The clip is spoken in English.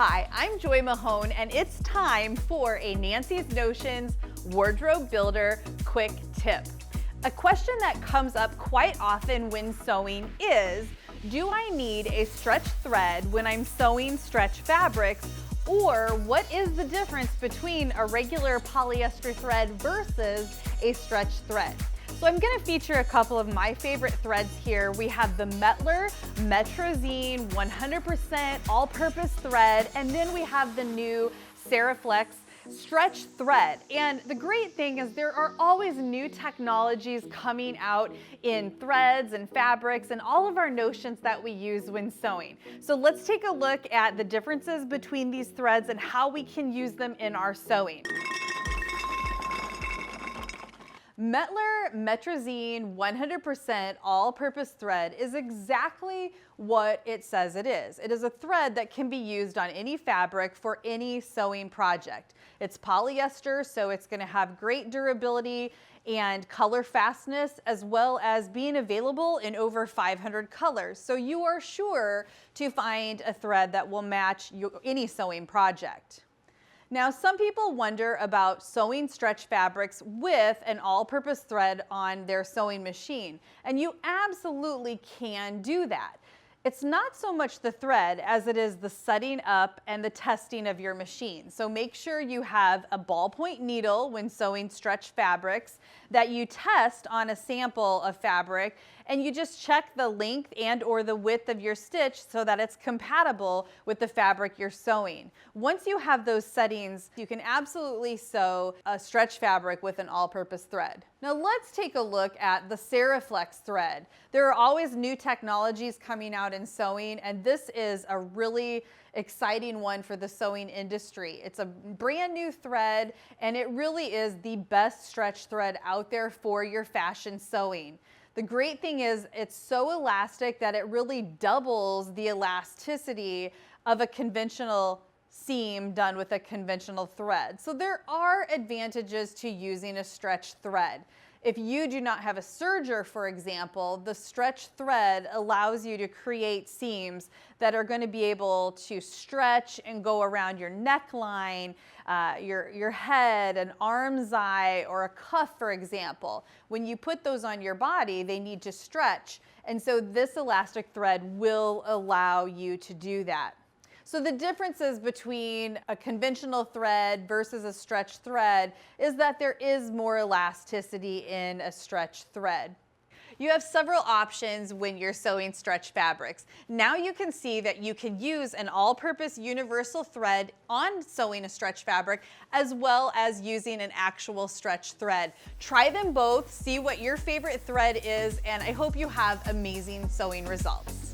Hi, I'm Joy Mahone, and it's time for a Nancy's Notions Wardrobe Builder quick tip. A question that comes up quite often when sewing is, do I need a stretch thread when I'm sewing stretch fabrics, or what is the difference between a regular polyester thread versus a stretch thread? So I'm going to feature a couple of my favorite threads here. We have the Metler Metrozine 100% all-purpose thread, and then we have the new Ceraflex stretch thread. And the great thing is there are always new technologies coming out in threads and fabrics and all of our notions that we use when sewing. So let's take a look at the differences between these threads and how we can use them in our sewing. Metler Metrozine 100% all-purpose thread is exactly what it says it is. It is a thread that can be used on any fabric for any sewing project. It's polyester, so it's going to have great durability and color fastness, as well as being available in over 500 colors. So you are sure to find a thread that will match any sewing project. Now, some people wonder about sewing stretch fabrics with an all-purpose thread on their sewing machine, and you absolutely can do that. It's not so much the thread as it is the setting up and the testing of your machine. So make sure you have a ballpoint needle when sewing stretch fabrics that you test on a sample of fabric, and you just check the length and or the width of your stitch so that it's compatible with the fabric you're sewing. Once you have those settings, you can absolutely sew a stretch fabric with an all-purpose thread. Now let's take a look at the Ceraflex thread. There are always new technologies coming out in sewing, and this is a really exciting one for the sewing industry. It's a brand new thread, and it really is the best stretch thread out there for your fashion sewing. The great thing is it's so elastic that it really doubles the elasticity of a conventional seam done with a conventional thread. So there are advantages to using a stretch thread. If you do not have a serger, for example, the stretch thread allows you to create seams that are going to be able to stretch and go around your neckline, your head, an armscye, or a cuff, for example. When you put those on your body, they need to stretch, and so this elastic thread will allow you to do that. So the differences between a conventional thread versus a stretch thread is that there is more elasticity in a stretch thread. You have several options when you're sewing stretch fabrics. Now you can see that you can use an all-purpose universal thread on sewing a stretch fabric, as well as using an actual stretch thread. Try them both, see what your favorite thread is, and I hope you have amazing sewing results.